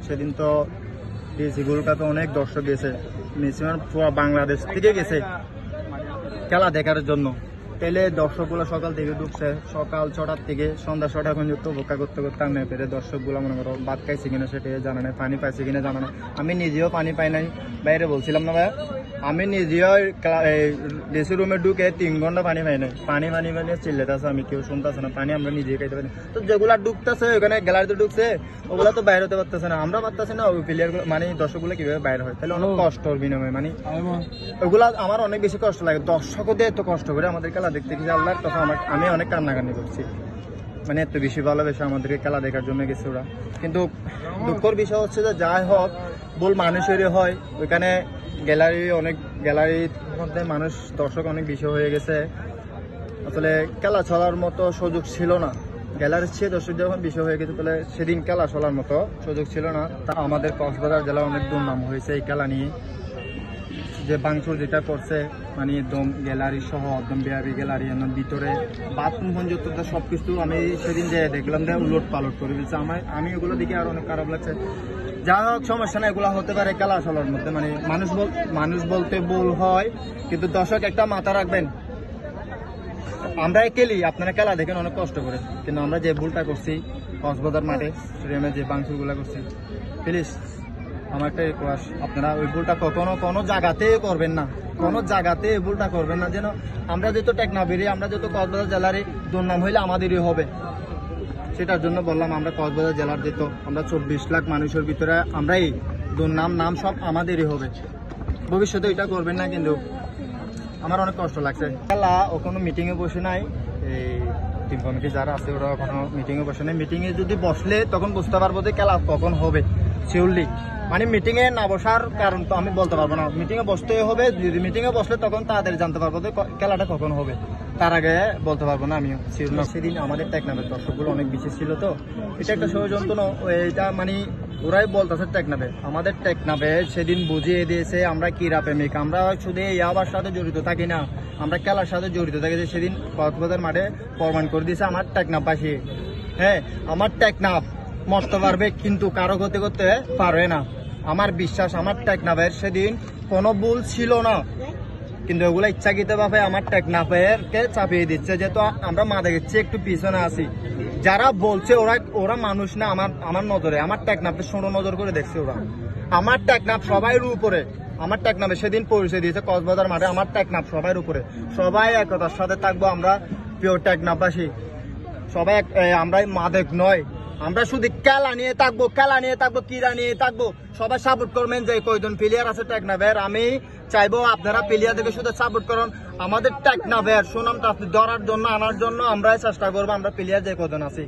সেদিন তো ডিসি গোলকাতে অনেক দর্শক গেছে, ম্যাক্সিমাম পুরো বাংলাদেশ থেকে গেছে খেলা দেখার জন্য। তাহলে দর্শকগুলো সকাল থেকে ঢুকছে, সকাল 6টার থেকে সন্ধ্যা 6টা পর্যন্ত অপেক্ষা করতে করতে আমি পেরে দর্শকগুলো মনে করো ভাত খাইছে কিনা সেটা জানা নাই, পানি পাইছে কিনা জানা নাই। আমি নিজেও পানি পাই নাই, বাইরে বলছিলাম না ভাইয়া, আমি নিজেও ড্রেসিং রুমে ঢুকে 3 ঘন্টা পানি পাই নাই। পানি পানি পানি চিল্লাতেছে, আমি কেউ শুনতেছে না, পানি আমরা নিজে খাইতে পারি। তো যেগুলা ঢুকতেছে ওখানে গ্যালারিতে ঢুকছে ওগুলা তো বাইরে হতে পারতেছে না, আমরা পারতেছি না। ওই প্লেয়ারগুলো মানে দর্শকগুলো কিভাবে বাইরে হয়, তাহলে অনেক কষ্টর বিনিময় মানে ওগুলা আমার অনেক বেশি কষ্ট লাগে। দর্শকদের এত কষ্ট করে আমাদের খেলা দেখতে গেছে, আল্লাহর কথা আমি অনেক কান্নাকান্নি করছি। মানে এত বেশি ভালোবেসে আমাদেরকে খেলা দেখার জন্য গেছে ওরা। কিন্তু দুঃখের বিষয় হচ্ছে যে যাই হোক বল মানুষেরই হয়, ওইখানে গ্যালারির মধ্যে মানুষ দর্শক অনেক বেশি হয়ে গেছে। আসলে খেলা চলার মতো সুযোগ ছিল না, গ্যালারির চেয়ে দর্শক যখন বিষয় হয়ে গেছে তাহলে সেদিন খেলা চলার মতো সুযোগ ছিল না। তা আমাদের কক্সবাজার জেলা অনেক দুর্নাম হয়েছে এই খেলা নিয়ে, যে বাংচুর যেটা করছে মানে একদম গ্যালারি সহ একদম বিআরবি গ্যালারি ভিতরে বাথরুম পর্যন্ত সবকিছু আমি সেদিন যে দেখলাম যে উলট পালট করে দিচ্ছে। আমি ওগুলো দিকে আর অনেক খারাপ লাগছে। যা হোক সমস্যা না, এগুলো হতে পারে খেলা চলার মধ্যে, মানে মানুষ বলতে ভুল হয়, কিন্তু দর্শক একটা মাথা রাখবেন, আমরা খেলি আপনারা খেলা দেখেন অনেক কষ্ট করে, কিন্তু আমরা যে ভুলটা করছি কক্সবাজার মাঠে স্টেডিয়ামে যে বাংচুরগুলো করছি, প্লিজ আমার একটা রিকোয়েস্ট, আপনারা ওই ভুলটা কখনো কোনো জায়গাতে করবেন না, কোনো জায়গাতে এই ভুলটা করবেন না। যেন আমরা যেহেতু টেকনাফেরই, আমরা যেহেতু কক্সবাজার জেলারই, দুর্নাম হইলে আমাদেরই হবে। সেটার জন্য বললাম আমরা কক্সবাজার জেলার যেহেতু আমরা 24 লাখ মানুষের ভিতরে আমরাই নাম সব আমাদেরই হবে। ভবিষ্যতে এটা করবেন না, কিন্তু আমার অনেক কষ্ট লাগছে। খেলা ও কোনো মিটিংয়ে বসে নাই, এই টিম কমিটি যারা আছে ওরা কোনো মিটিংয়ে বসে নাই। মিটিংয়ে যদি বসলে তখন বুঝতে পারবো যে খেলা কখন হবে শিওরলি। মানে মিটিংয়ে না বসার কারণ তো আমি বলতে পারবো না, মিটিংয়ে বসতে হবে। যদি মিটিংয়ে বসলে তখন তাড়াতাড়ি জানতে পারবো যে খেলাটা কখন হবে, তার আগে বলতে পারবো না আমিও শিওর না। সেদিন আমাদের টেকনাফের দর্শকগুলো অনেক বেশি ছিল, তো এটা একটা ষড়যন্ত্র। এটা মানে ওরাই বলতেছে টেকনাফে, আমাদের টেকনাফে সেদিন বুঝিয়ে দিয়েছে আমরা ক্রীড়া প্রেমিক, আমরা শুধু এই আবার সাথে জড়িত থাকি না, আমরা খেলার সাথে জড়িত থাকি। যে সেদিন কক্সবাজার মাঠে প্রমাণ করে দিয়েছে আমার টেকনাফবাসী, হ্যাঁ আমার টেকনাফ মরতে পারবে কিন্তু কারো ক্ষতি করতে পারবে না। আমার বিশ্বাস আমার টেকনাফের সেদিন কোনো ভুল ছিল না, কিন্তু ওগুলো ইচ্ছাকৃতভাবে আমার টেকনাফেরকে চাপিয়ে দিচ্ছে। যেহেতু আমরা মাদের চেয়ে একটু পিছনে আছি, যারা বলছে ওরা মানুষ না আমার নজরে, আমার টেকনাফের ষোলো নজর করে দেখছে ওরা। আমার টেকনাফ সবাইয়ের উপরে, আমার টেকনাফে সেদিন পরিচয় দিয়েছে কক্সবাজার মাঠে, আমার টেকনাফ সবাইয়ের উপরে। সবাই একতার সাথে থাকবো, আমরা পিওর টেকনাফবাসী সবাই, আমরা মাদক নয়, আমরা শুধু খেলা নিয়ে থাকবো, ক্রীড়া নিয়ে থাকবো। সবাই সাপোর্ট করবেন। যে কয়জন প্লেয়ার আছে টেকনাফের, আমি চাইবো আপনারা প্লেয়ার থেকে শুধু সাপোর্ট করুন। আমাদের টেকনাফের সুনামটা আপনি ধরার জন্য, আনার জন্য আমরাই চেষ্টা করবো, আমরা প্লেয়ার যে কয়জন আছি।